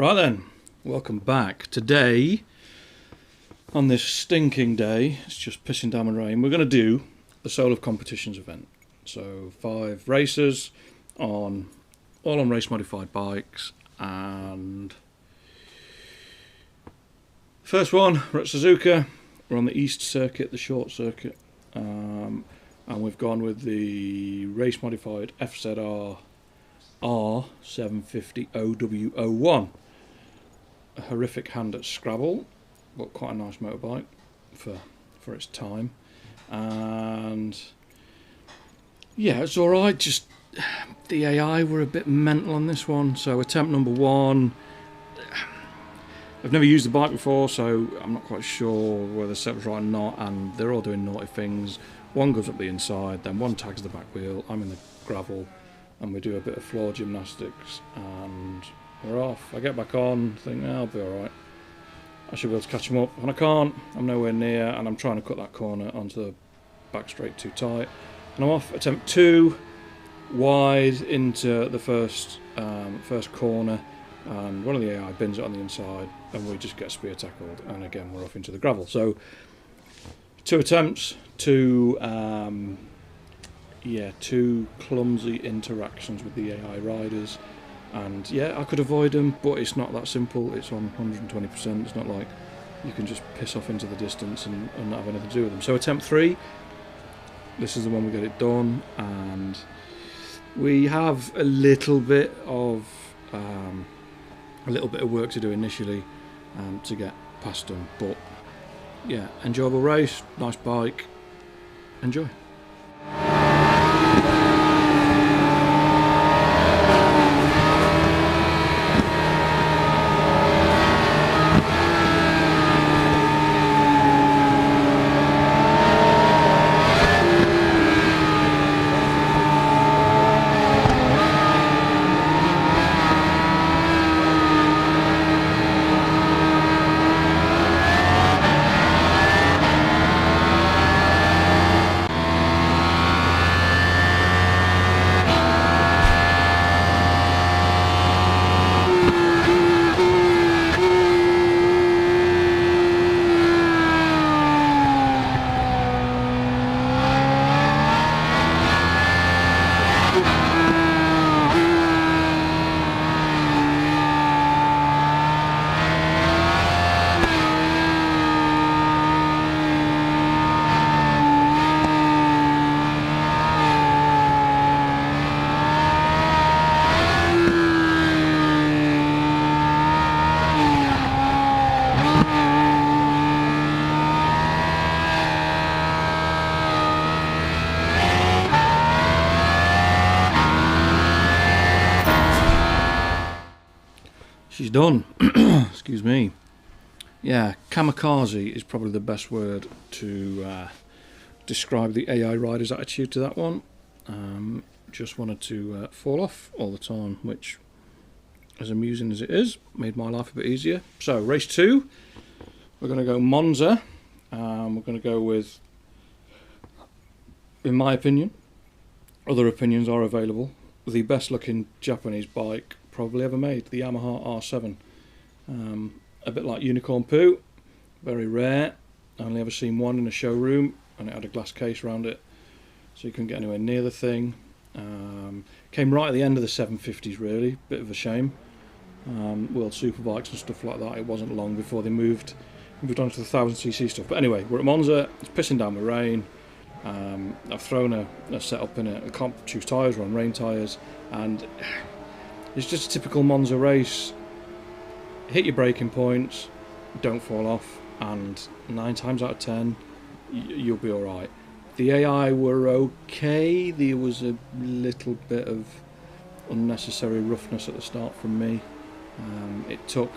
Right then, welcome back. Today, on this stinking day, it's just pissing down with rain, we're going to do the Soul of Competitions event. So 5 races, all on race modified bikes, and first one, we're at Suzuka. We're on the East Circuit, the short circuit, and we've gone with the race modified FZR R750 OW01. A horrific hand at Scrabble, but quite a nice motorbike for its time. And yeah, it's alright, just the AI were a bit mental on this one. So attempt number 1, I've never used the bike before, so I'm not quite sure whether the set was right or not, and they're all doing naughty things. One goes up the inside, then one tags the back wheel, I'm in the gravel, and we do a bit of floor gymnastics, and we're off. I get back on, think, I'll be alright. I should be able to catch them up, and I can't. I'm nowhere near, and I'm trying to cut that corner onto the back straight too tight. And I'm off. Attempt 2, wide into the first corner, and one of the AI bins it on the inside, and we just get spear tackled, and again we're off into the gravel. So 2 attempts, 2 clumsy interactions with the AI riders. And yeah, I could avoid them, but it's not that simple. It's on 120%. It's not like you can just piss off into the distance and not have anything to do with them. So attempt 3, this is the one we get it done, and we have a little bit of work to do initially to get past them. But yeah, enjoyable race, nice bike, enjoy. She's done. Excuse me. Yeah, kamikaze is probably the best word to describe the AI rider's attitude to that one. Just wanted to fall off all the time, which, as amusing as it is, made my life a bit easier. So race 2, we're going to go Monza. We're going to go with, in my opinion, other opinions are available, the best looking Japanese bike probably ever made, the Yamaha R7. A bit like Unicorn Poo, very rare. Only ever seen one in a showroom, and it had a glass case around it, so you couldn't get anywhere near the thing. Came right at the end of the 750s, really, bit of a shame. World Superbikes and stuff like that. It wasn't long before they moved on to the 1000cc stuff. But anyway, we're at Monza. It's pissing down with rain. I've thrown a setup in it. I can't choose tyres, we're on rain tyres, and it's just a typical Monza race. Hit your braking points, don't fall off, and 9 times out of 10 you'll be alright. The AI were okay. There was a little bit of unnecessary roughness at the start from me. It took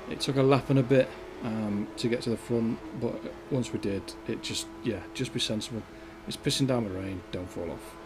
a lap and a bit to get to the front, but once we did, it just be sensible. It's pissing down the rain, don't fall off.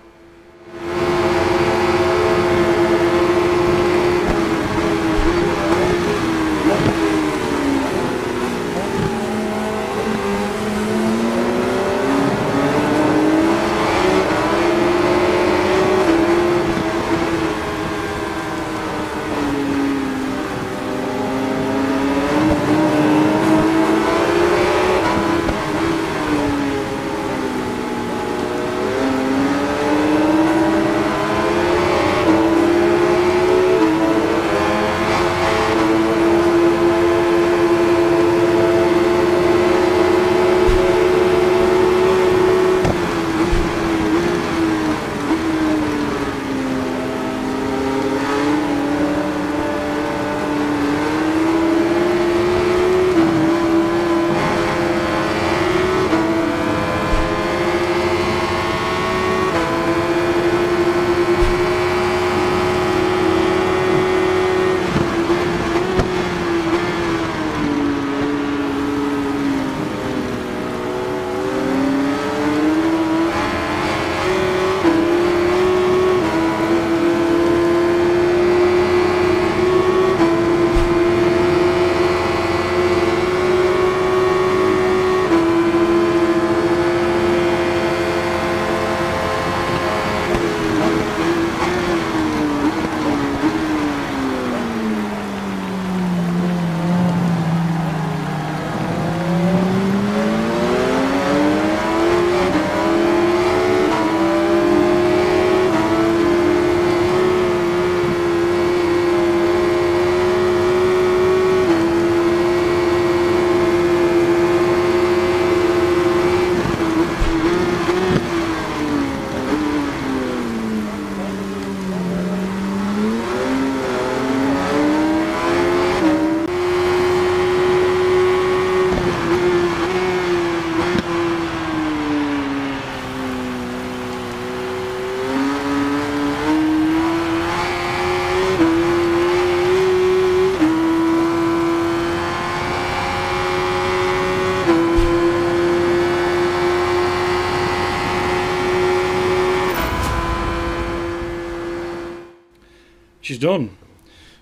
she's done.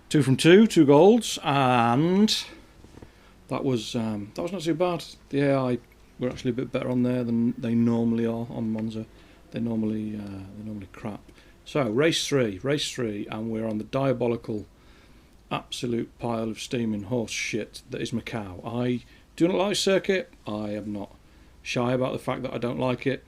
2 from 2, 2 golds, and that was not too bad. The AI were actually a bit better on there than they normally are on Monza. They're normally crap. So race three, and we're on the diabolical, absolute pile of steaming horse shit that is Macau. I do not like circuit. I am not shy about the fact that I don't like it.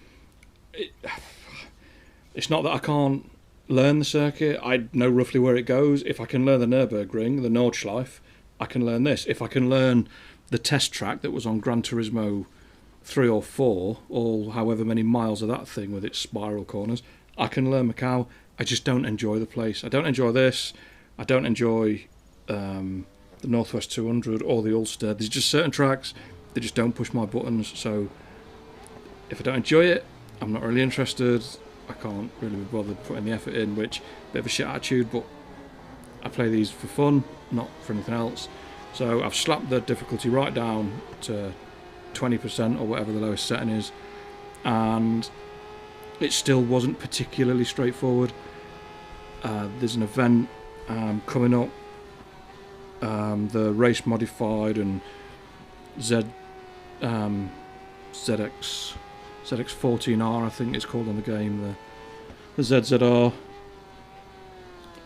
It's not that I can't learn the circuit. I know roughly where it goes. If I can learn the Nürburgring, the Nordschleife, I can learn this. If I can learn the test track that was on Gran Turismo 3 or 4, or however many miles of that thing with its spiral corners, I can learn Macau. I just don't enjoy the place. I don't enjoy this. I don't enjoy the Northwest 200 or the Ulster. There's just certain tracks that just don't push my buttons. So if I don't enjoy it, I'm not really interested. I can't really be bothered putting the effort in, which bit of a shit attitude, but I play these for fun, not for anything else. So I've slapped the difficulty right down to 20% or whatever the lowest setting is, and it still wasn't particularly straightforward. There's an event coming up, the race modified and ZX14R, I think it's called on the game, the ZZR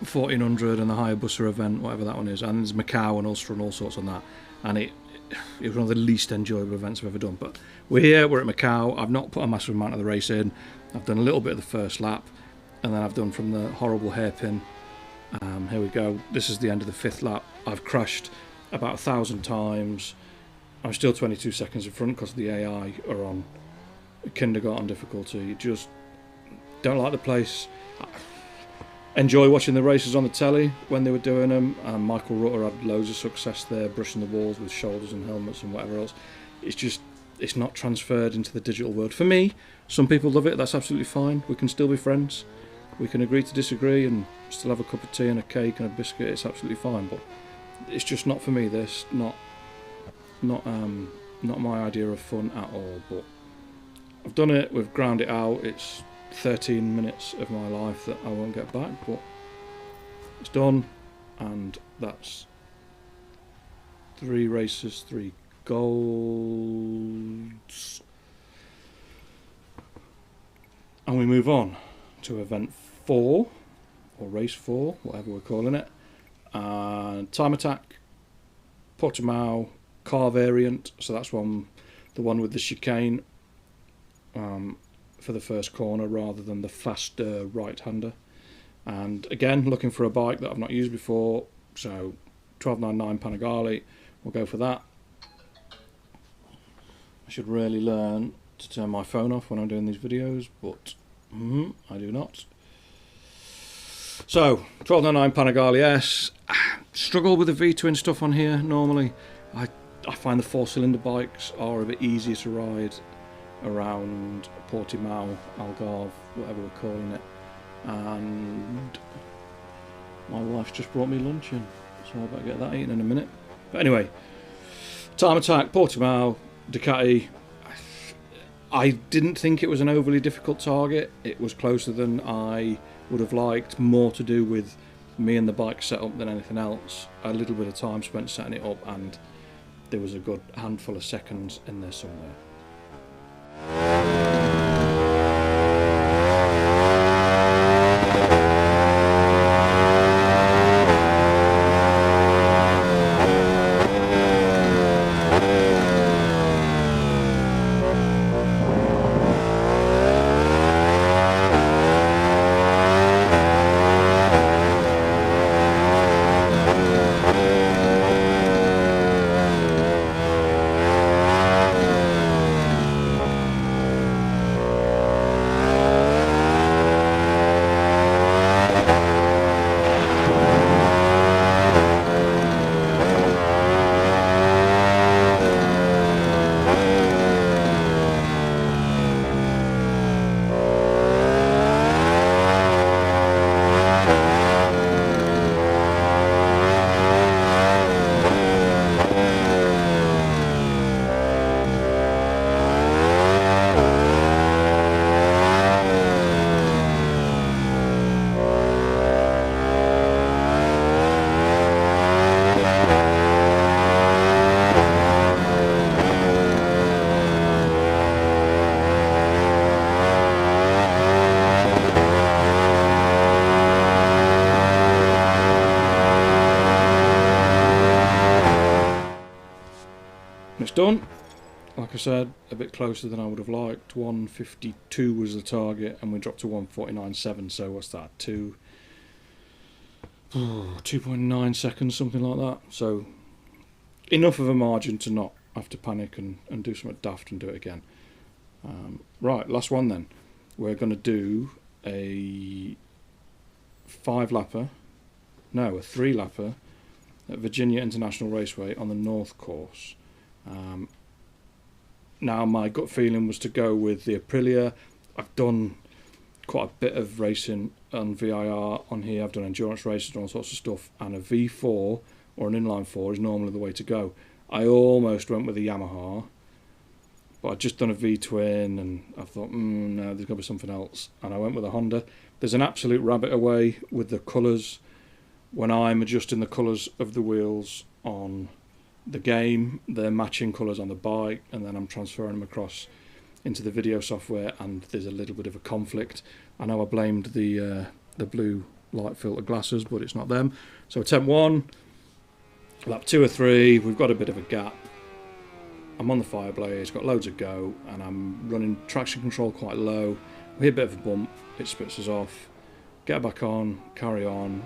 1400 and the Hayabusa event, whatever that one is, and there's Macau and Ulster and all sorts on that, and it was one of the least enjoyable events I've ever done. But we're here, we're at Macau. I've not put a massive amount of the race in. I've done a little bit of the first lap, and then I've done from the horrible hairpin. Here we go. This is the end of the 5th lap. I've crashed about 1,000 times. I'm still 22 seconds in front because the AI are on kindergarten difficulty. Just don't like the place. Enjoy watching the races on the telly when they were doing them. Michael Rutter had loads of success there, brushing the walls with shoulders and helmets and whatever else. It's not transferred into the digital world. For me, some people love it. That's absolutely fine. We can still be friends. We can agree to disagree and still have a cup of tea and a cake and a biscuit. It's absolutely fine. But it's just not for me. This not my idea of fun at all. But I've done it. We've ground it out. It's 13 minutes of my life that I won't get back, but it's done, and that's 3 races, 3 golds, and we move on to event 4 or race 4, whatever we're calling it. Time attack, Portimao, car variant, so that's the one with the chicane for the first corner rather than the faster right-hander. And again, looking for a bike that I've not used before, so 1299 Panigale, we'll go for that. I should really learn to turn my phone off when I'm doing these videos, but I do not. So 1299 Panigale S. Struggle with the V-twin stuff on here normally. I find the 4-cylinder bikes are a bit easier to ride around Portimao, Algarve, whatever we're calling it. And my wife's just brought me lunch in, so I better get that eaten in a minute. But anyway, time attack, Portimao, Ducati. I didn't think it was an overly difficult target. It was closer than I would have liked, more to do with me and the bike setup than anything else. A little bit of time spent setting it up, and there was a good handful of seconds in there somewhere. I said, a bit closer than I would have liked. 152 was the target, and we dropped to 149.7. So what's that? 2.9 seconds, something like that. So enough of a margin to not have to panic and do something daft and do it again. Right, last one then. We're going to do a 5-lapper, no, a 3-lapper at Virginia International Raceway on the North course. Now my gut feeling was to go with the Aprilia. I've done quite a bit of racing on VIR on here. I've done endurance races and all sorts of stuff, and a V4 or an inline 4 is normally the way to go. I almost went with a Yamaha, but I'd just done a V-twin and I thought, no, there's got to be something else, and I went with a Honda. There's an absolute rabbit away with the colours when I'm adjusting the colours of the wheels on the game. They're matching colours on the bike, and then I'm transferring them across into the video software, and there's a little bit of a conflict. I know I blamed the blue light filter glasses, but it's not them. So attempt 1, lap 2 or 3, we've got a bit of a gap. I'm on the Fireblade, it's got loads of go, and I'm running traction control quite low. We hit a bit of a bump, it spits us off. Get back on, carry on,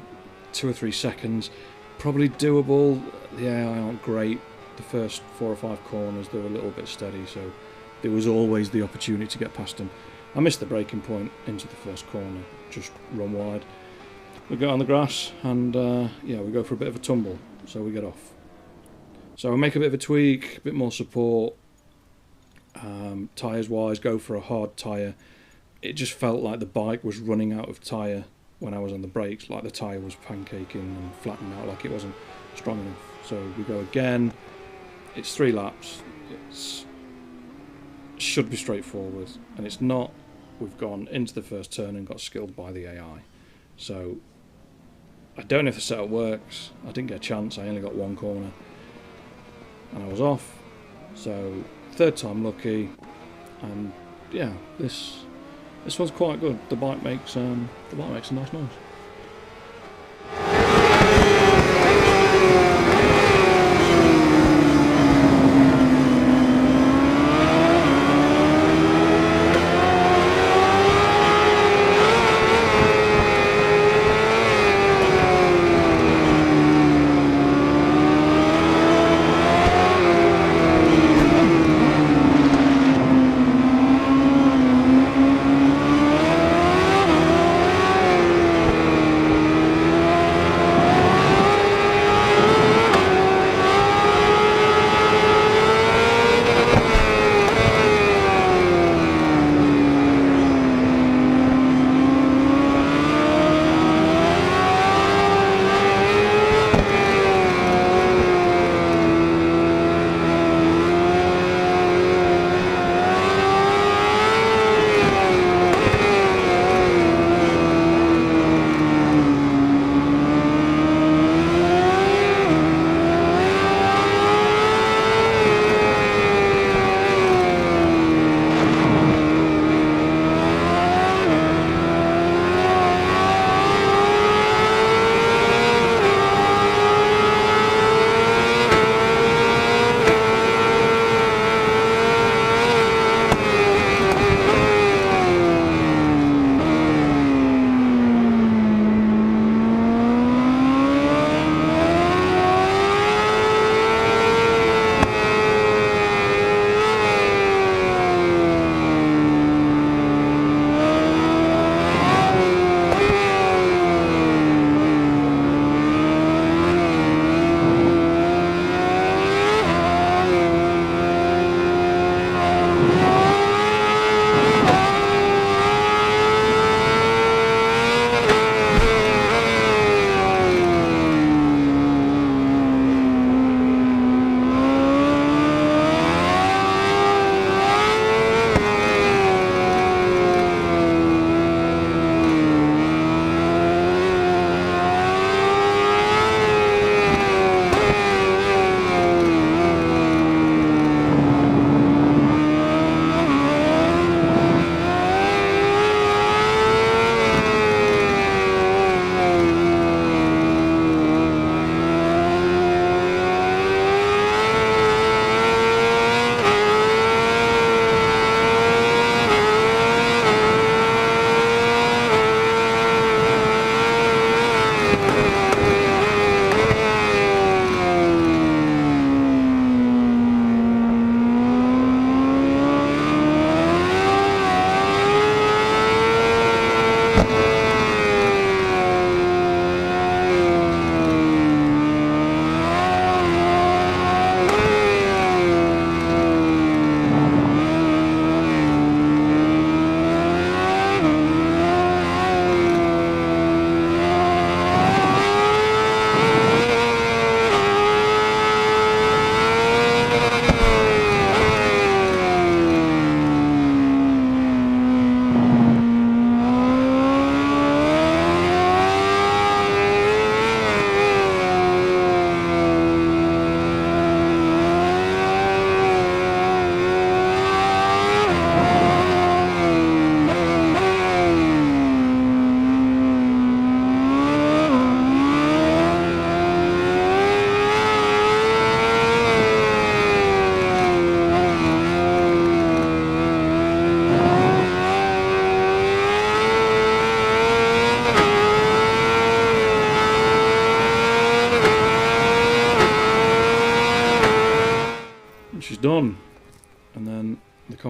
2 or 3 seconds. Probably doable. The AI aren't great. The first 4 or 5 corners, they were a little bit steady, so there was always the opportunity to get past them. I missed the braking point into the first corner, just run wide. We get on the grass, and yeah, we go for a bit of a tumble, so we get off. So I make a bit of a tweak, a bit more support. Tyres wise, go for a hard tyre. It just felt like the bike was running out of tyre when I was on the brakes, like the tyre was pancaking and flattening out, like it wasn't strong enough. So we go again. It's 3 laps. It should be straightforward, and it's not. We've gone into the first turn and got skilled by the AI. So I don't know if the setup works. I didn't get a chance. I only got 1 corner, and I was off. So 3rd time lucky, and yeah, this one's quite good. The bike makes a nice noise.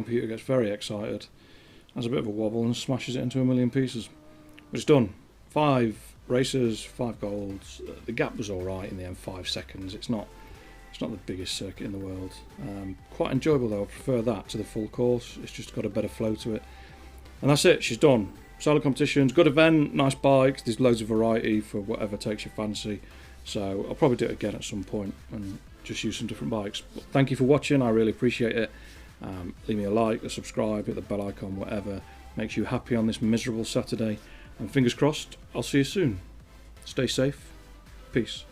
computer gets very excited, has a bit of a wobble and smashes it into a million pieces. But it's done. 5 races, 5 golds. The gap was alright in the end, 5 seconds. It's not the biggest circuit in the world. Quite enjoyable though, I prefer that to the full course. It's just got a better flow to it. And that's it, she's done. Solo competitions, good event, nice bikes, there's loads of variety for whatever takes your fancy. So I'll probably do it again at some point and just use some different bikes. But thank you for watching, I really appreciate it. Leave me a like, a subscribe, hit the bell icon, whatever makes you happy on this miserable Saturday. And fingers crossed, I'll see you soon. Stay safe. Peace.